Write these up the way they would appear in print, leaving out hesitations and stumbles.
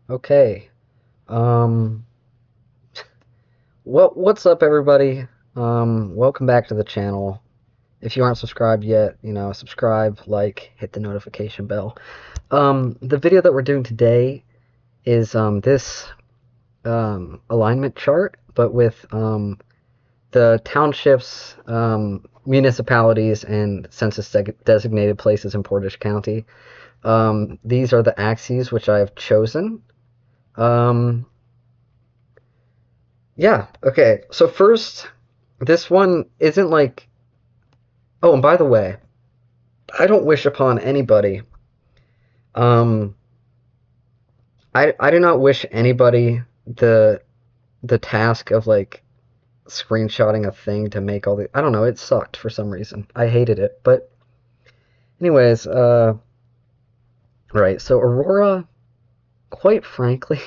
Okay. Um, what's up, everybody? Welcome back to the channel. If you aren't subscribed yet, subscribe, like, hit the notification bell. The video that we're doing today is this alignment chart, but with the townships, municipalities, and census designated places in Portage County. These are the axes which I have chosen. Um, Yeah, okay. So first, this one isn't like, oh, and by the way, I don't wish upon anybody. Um, I do not wish anybody the task of like screenshotting a thing to make all the, I don't know, it sucked for some reason. I hated it. But anyways, right. So Aurora, quite frankly,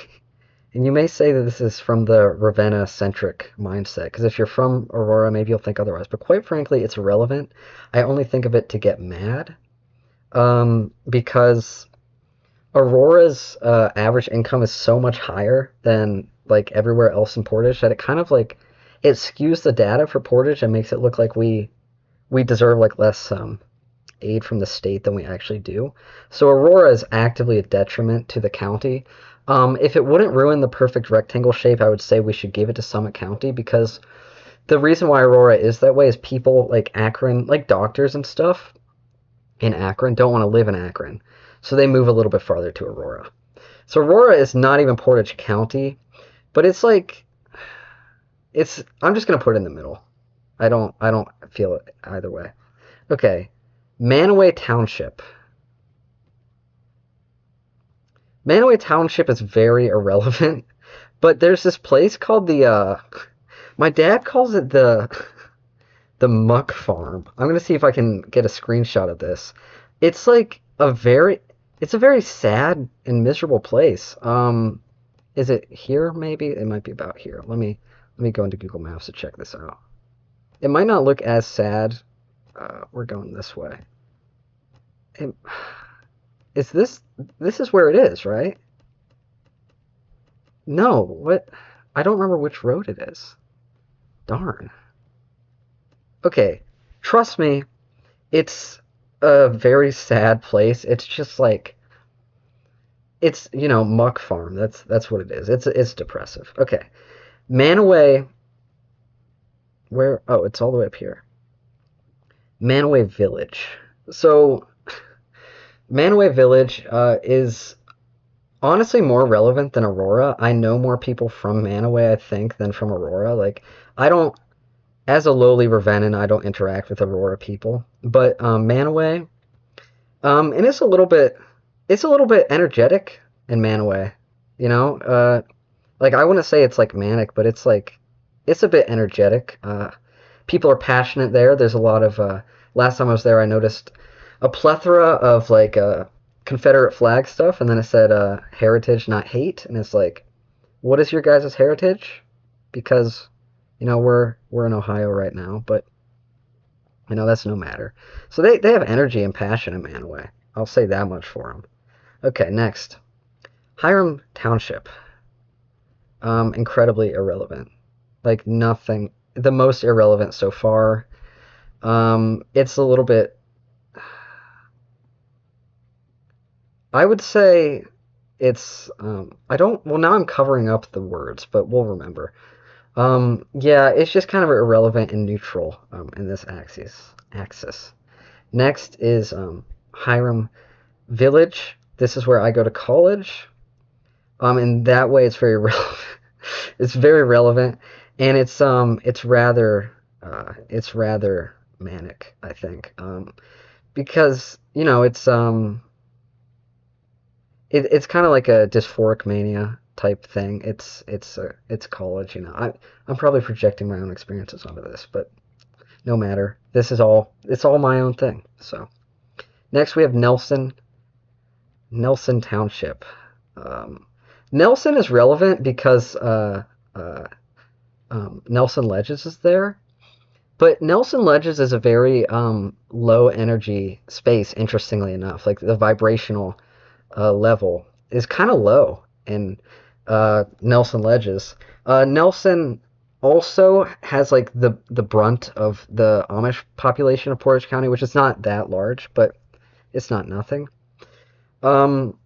and you may say that this is from the Ravenna-centric mindset, because if you're from Aurora, maybe you'll think otherwise. But quite frankly, it's irrelevant. I only think of it to get mad, because Aurora's average income is so much higher than like everywhere else in Portage that it kind of like it skews the data for Portage and makes it look like we deserve like less aid from the state than we actually do. So Aurora is actively a detriment to the county. If it wouldn't ruin the perfect rectangle shape, I would say we should give it to Summit County, because the reason why Aurora is that way is people like Akron, like doctors and stuff in Akron, don't want to live in Akron. So they move a little bit farther to Aurora. So Aurora is not even Portage County, but it's like I'm just gonna put it in the middle. I don't feel it either way. Okay. Manaway Township. Manaway Township is very irrelevant, but there's this place called my dad calls it the Muck Farm. I'm gonna see if I can get a screenshot of this. It's like it's a very sad and miserable place. Is it here? Maybe it might be about here. Let me go into Google Maps to check this out. It might not look as sad. We're going this way. It, is this? This is where it is, right? No. What? I don't remember which road it is. Darn. Okay. Trust me, it's a very sad place. It's just like it's muck farm. That's what it is. It's depressive. Okay, Manaway. Where? Oh, it's all the way up here. Manaway Village. So Manaway Village is honestly more relevant than Aurora. I know more people from Manaway, I think, than from Aurora. Like I don't, as a lowly Ravennan, I don't interact with Aurora people, but Manaway, and it's a little bit energetic in Manaway. You know, like I wouldn't say it's like manic, but it's like it's a bit energetic. People are passionate there. There's a lot of last time I was there, I noticed a plethora of like Confederate flag stuff, and then it said heritage, not hate, and it's like, what is your guys' heritage? Because we're in Ohio right now, but that's no matter. So they have energy and passion in Manaway. I'll say that much for them. Okay, next, Hiram Township. Incredibly irrelevant. Like nothing. The most irrelevant so far. It's a little bit. I would say it's. I don't. Well, now I'm covering up the words, but we'll remember. Yeah, it's just kind of irrelevant and neutral in this axis. Next is Hiram Village. This is where I go to college. And that way it's very relevant. It's very relevant, and it's rather manic, I think, because it's kind of like a dysphoric mania type thing. It's college, I'm probably projecting my own experiences onto this, but no matter. It's all my own thing. So next we have Nelson Township. Um, Nelson is relevant because Nelson Ledges is there, but Nelson Ledges is a very low energy space. Interestingly enough, like the vibrational level is kind of low, in Nelson Ledges. Nelson also has like the brunt of the Amish population of Portage County, which is not that large, but it's not nothing. Um,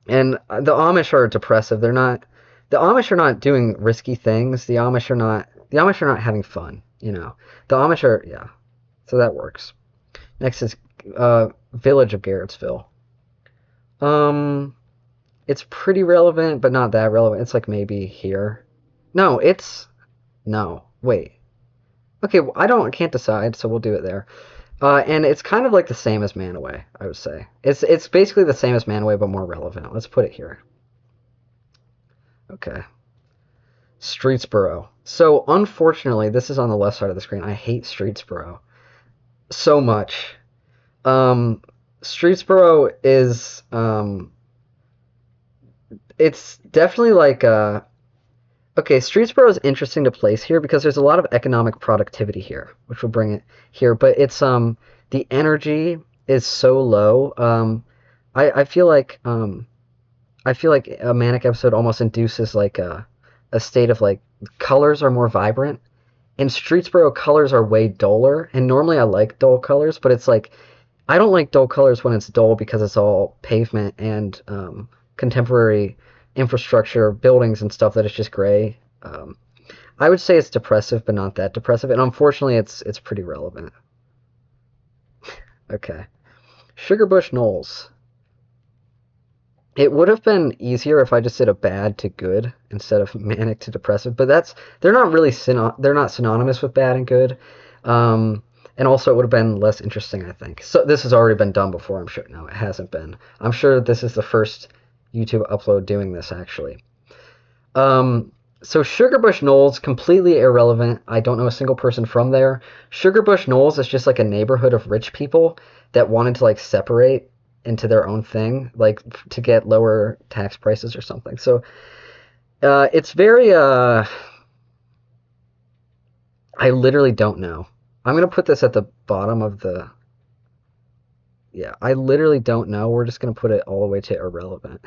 and the Amish are depressive. They're not. The Amish are not doing risky things. The Amish are not. The Amish are not having fun. You know. The Amish are. Yeah. So that works. Next is Village of Garrettsville. Um, it's pretty relevant, but not that relevant. It's like maybe here. No, it's no. Wait. Okay, well, I can't decide, so we'll do it there. And it's kind of like the same as Manaway, I would say. It's basically the same as Manaway, but more relevant. Let's put it here. Okay. Streetsboro. So unfortunately, this is on the left side of the screen. I hate Streetsboro so much. Um, Streetsboro is it's definitely like okay, Streetsboro is interesting to place here because there's a lot of economic productivity here, which will bring it here. But it's the energy is so low. I feel like a manic episode almost induces like a state of like colors are more vibrant. In Streetsboro, colors are way duller, and normally I like dull colors, but it's like I don't like dull colors when it's dull because it's all pavement and contemporary infrastructure, buildings and stuff that is just gray. I would say it's depressive, but not that depressive, and unfortunately, it's pretty relevant. Okay, Sugarbush Knolls. It would have been easier if I just did a bad to good instead of manic to depressive, but they're not really they're not synonymous with bad and good. Um, and also it would have been less interesting, I think. So this has already been done before, I'm sure. No, it hasn't been. I'm sure this is the first YouTube upload doing this actually. So Sugarbush Knolls, completely irrelevant. I don't know a single person from there. Sugarbush Knolls is just like a neighborhood of rich people that wanted to like separate into their own thing, like to get lower tax prices or something. So it's very I literally don't know. I'm gonna put this at the bottom of the. Yeah, I literally don't know. We're just gonna put it all the way to irrelevant.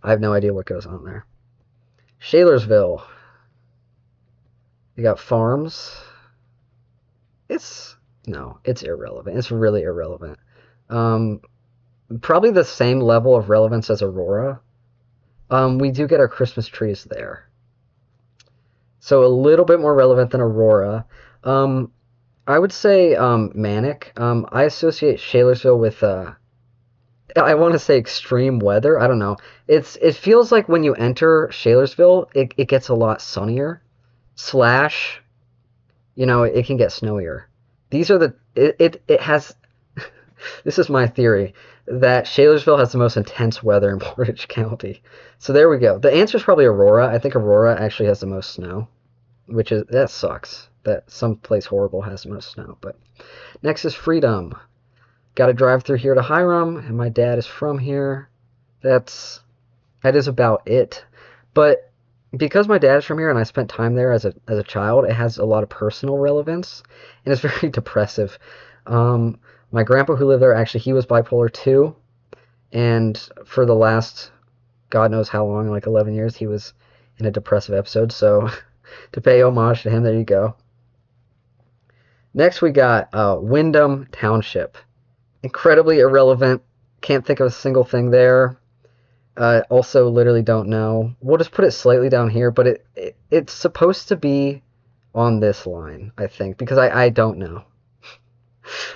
I have no idea what goes on there. Shalersville. You got farms. It's no, it's irrelevant. It's really irrelevant. Um, Probably the same level of relevance as Aurora. We do get our Christmas trees there, so a little bit more relevant than Aurora. Um, I would say Manic. I associate Shalersville with I want to say extreme weather. I don't know. It feels like when you enter Shalersville, it gets a lot sunnier. Slash, it can get snowier. These are it has. This is my theory that Shalersville has the most intense weather in Portage County. So there we go. The answer is probably Aurora. I think Aurora actually has the most snow, which is that sucks. That someplace horrible has the most snow. But next is Freedom. Got to drive through here to Hiram, and my dad is from here. That is about it. But because my dad is from here and I spent time there as a child, it has a lot of personal relevance, and it's very depressive. My grandpa who lived there, actually, he was bipolar too, and for the last God knows how long, like 11 years, he was in a depressive episode. So to pay homage to him, there you go. Next, we got Wyndham Township. Incredibly irrelevant. Can't think of a single thing there. Also, literally don't know. We'll just put it slightly down here, but it's supposed to be on this line, I think, because I don't know.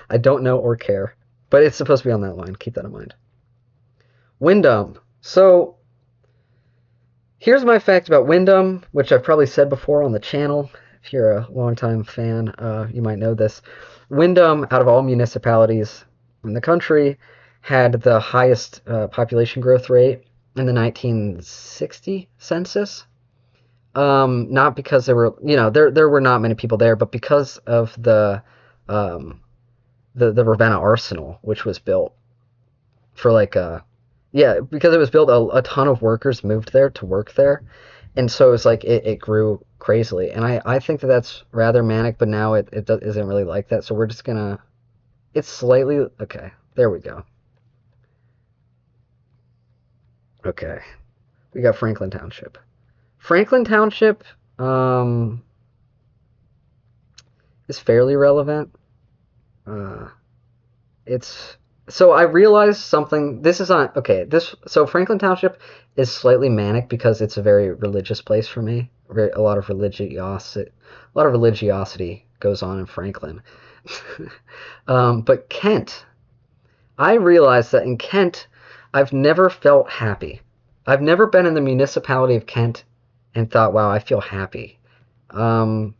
I don't know or care, but it's supposed to be on that line. Keep that in mind. Wyndham. So here's my fact about Wyndham, which I've probably said before on the channel. If you're a longtime fan, you might know this. Wyndham, out of all municipalities in the country, had the highest population growth rate in the 1960 census. Not because there were, there were not many people there, but because of the Ravenna Arsenal, which was built for like yeah, because it was built, a ton of workers moved there to work there, and so it was like it grew crazily, and I think that's rather manic, but now it isn't really like that, so we're just gonna, it's slightly, okay, there we go. Okay. We got Franklin Township. Franklin Township um, is fairly relevant. Uh, it's so I realized something. This is on okay. This so Franklin Township is slightly manic because it's a very religious place for me. A lot of religiosity goes on in Franklin. But Kent, I realized that in Kent, I've never felt happy. I've never been in the municipality of Kent and thought, "Wow, I feel happy." Um,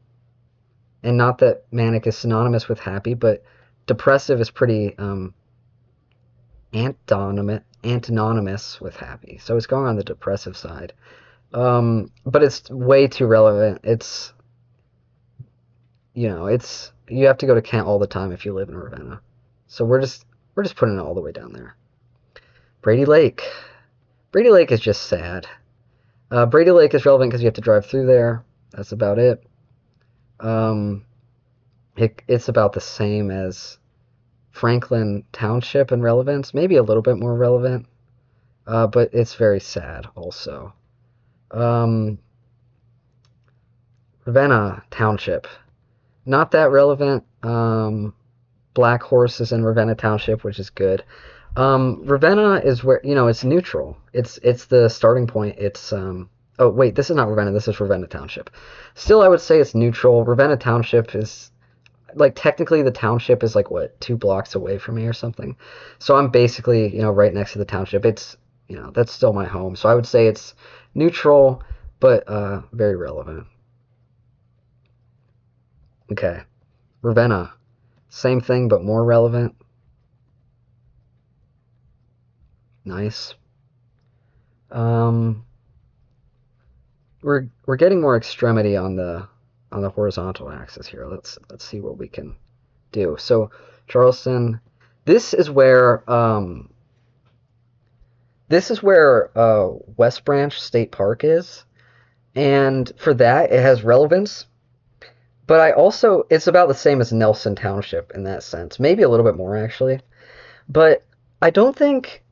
and not that manic is synonymous with happy, but depressive is pretty antonymous with happy. So it's going on the depressive side. But it's way too relevant. It's it's you have to go to Kent all the time if you live in Ravenna. So we're just putting it all the way down there. Brady Lake. Brady Lake is just sad. Brady Lake is relevant because you have to drive through there. That's about it. Um, it's about the same as Franklin Township in relevance, maybe a little bit more relevant, but it's very sad also. Um, Ravenna Township, not that relevant. Black Horse is in Ravenna Township, which is good. Ravenna is where it's neutral. It's the starting point. It's oh wait, this is not Ravenna. This is Ravenna Township. Still, I would say it's neutral. Ravenna Township is like technically the township is like what 2 blocks away from me or something. So I'm basically right next to the township. It's that's still my home. So I would say it's neutral, but very relevant. Okay, Ravenna, same thing but more relevant. Nice. Um, we're getting more extremity on the horizontal axis here. Let's see what we can do. So Charleston, this is where West Branch State Park is, and for that it has relevance. But it's about the same as Nelson Township in that sense, maybe a little bit more actually. But I don't think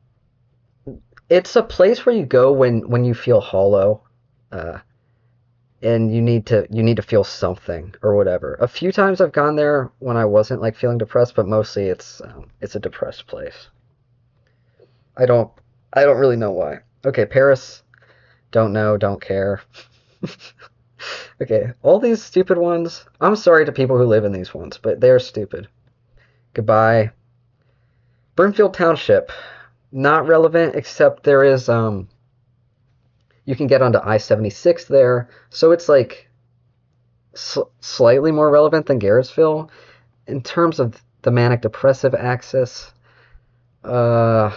it's a place where you go when you feel hollow, uh, and you need to feel something or whatever. A few times I've gone there when I wasn't like feeling depressed, but mostly it's a depressed place. I don't I don't really know why. Okay, Paris, don't know, don't care. Okay, all these stupid ones. I'm sorry to people who live in these ones, but they're stupid. Goodbye. Brimfield Township, not relevant except there is you can get onto I-76 there, so it's like slightly more relevant than Garrettsville in terms of the manic-depressive axis. Uh,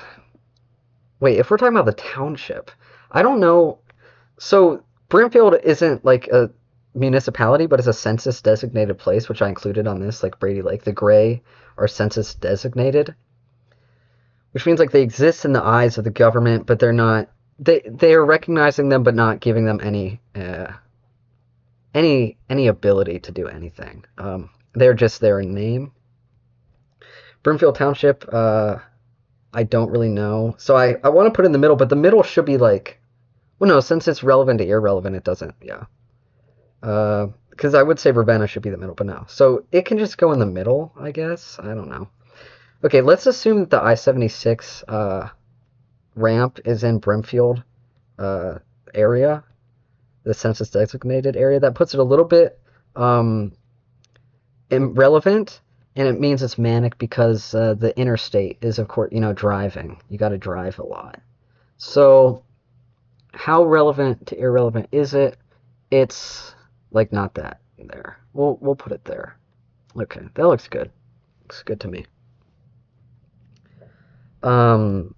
wait, if we're talking about the township, I don't know. So Brimfield isn't like a municipality, but it's a census designated place, which I included on this, like Brady Lake. The gray are census designated, which means like they exist in the eyes of the government, but they're not. They are recognizing them, but not giving them any ability to do anything. They're just there in name. Brimfield Township, I don't really know. So I want to put it in the middle, but the middle should be like, well, no, since it's relevant to irrelevant, it doesn't, yeah. Because I would say Ravenna should be the middle, but no. So it can just go in the middle, I guess. I don't know. Okay, let's assume that the I-76 ramp is in Brimfield uh, area, the census designated area. That puts it a little bit um, irrelevant, and it means it's manic because the interstate is, of course, driving. You got to drive a lot. So how relevant to irrelevant is it? It's like not that there. We'll put it there. Okay, that looks good. Looks good to me. Um,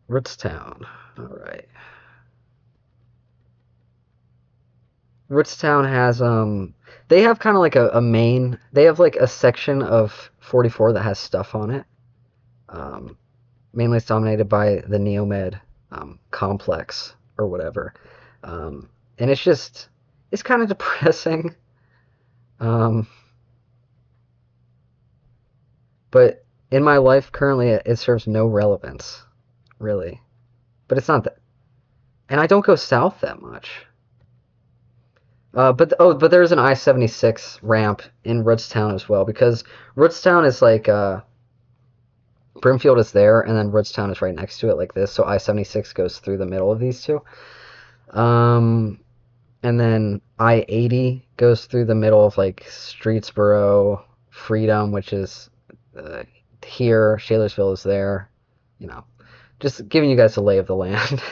Rootstown. All right. Rootstown has they have kind of like a main. They have like a section of 44 that has stuff on it. Um, Mainly it's dominated by the Neomed complex or whatever. And it's kind of depressing. Um, but in my life currently, it serves no relevance, really. But it's not that. And I don't go south that much. But there's an I-76 ramp in Rootstown as well because Rootstown is like Brimfield is there, and then Rootstown is right next to it, like this. So I-76 goes through the middle of these two. Um, and then I-80 goes through the middle of like Streetsboro, Freedom, which is uh, here. Shalersville is there. You know, just giving you guys the lay of the land.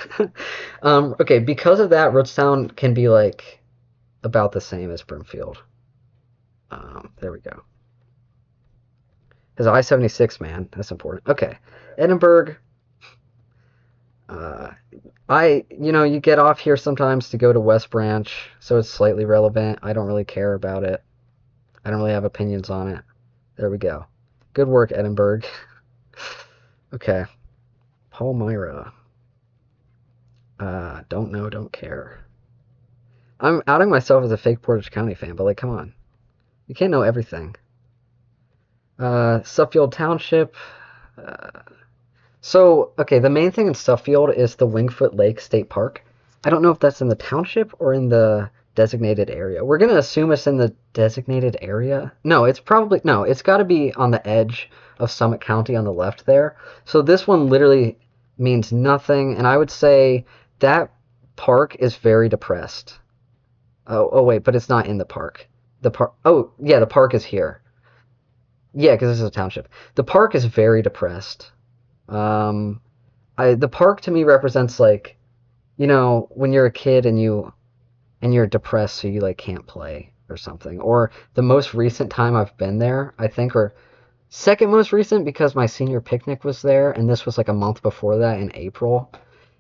Okay, because of that, Rootstown can be like about the same as Brimfield. There we go. His I-76, man, that's important. Okay, Edinburgh. Uh, you get off here sometimes to go to West Branch, so it's slightly relevant. I don't really care about it. I don't really have opinions on it. There we go. Good work, Edinburgh. Okay, Palmyra. Don't know, don't care. I'm outing myself as a fake Portage County fan, but like, come on. You can't know everything. Suffield Township. Uh, okay, the main thing in Suffield is the Wingfoot Lake State Park. I don't know if that's in the township or in the designated area. We're going to assume it's in the designated area. No, it's got to be on the edge of Summit County on the left there. So this one literally means nothing, and I would say that park is very depressed. Oh wait, but it's not in the park. Oh, yeah, the park is here. Yeah, because this is a township. The park is very depressed. Um, the park to me represents like, when you're a kid and you're depressed, so you like can't play or something. Or the most recent time I've been there, I think, or second most recent because my senior picnic was there, and this was like a month before that in April.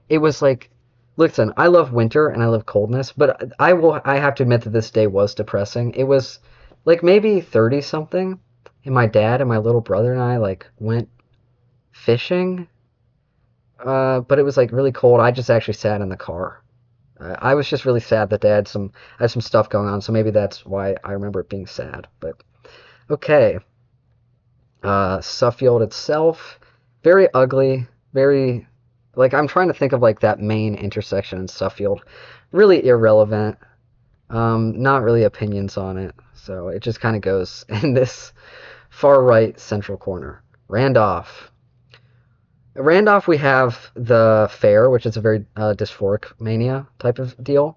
It was like, listen, I love winter and I love coldness, but I have to admit that this day was depressing. It was like maybe 30 something, and my dad and my little brother and I like went fishing, but it was like really cold. I just actually sat in the car. I was just really sad that I had some stuff going on, so maybe that's why I remember it being sad. But okay, Suffield itself, very ugly, very like I'm trying to think of like that main intersection in Suffield, really irrelevant. Not really opinions on it, so it just kind of goes in this far right central corner. Randolph, we have the fair, which is a very dysphoric mania type of deal.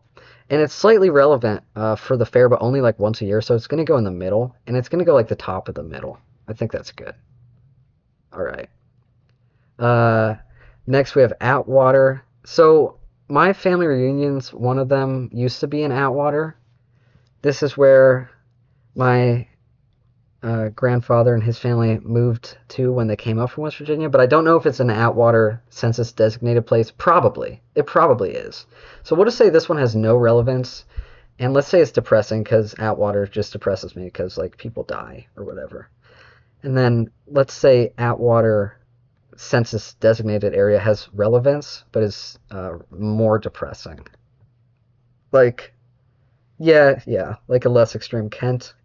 And it's slightly relevant for the fair, but only like once a year. So it's going to go in the middle, and it's going to go like the top of the middle. I think that's good. All right. Uh, Next, we have Atwater. So my family reunions, one of them used to be in Atwater. This is where my grandfather and his family moved to when they came up from West Virginia, but I don't know if it's an Atwater census designated place. Probably. It probably is. So we'll just say this one has no relevance, and let's say it's depressing because Atwater just depresses me because like people die or whatever. And then let's say Atwater census designated area has relevance, but is more depressing. Like, yeah, like a less extreme Kent.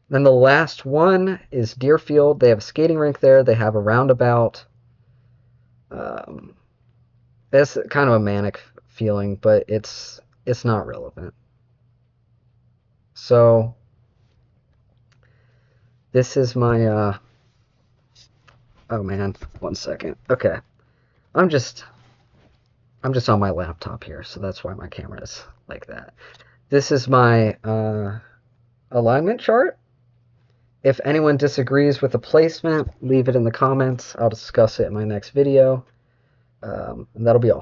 Then the last one is Deerfield. They have a skating rink there. They have a roundabout. Um, it's kind of a manic feeling, but it's not relevant. So this is my oh man, 1 second. Okay. I'm just on my laptop here, so that's why my camera is like that. This is my alignment chart. If anyone disagrees with the placement, leave it in the comments. I'll discuss it in my next video. And that'll be all.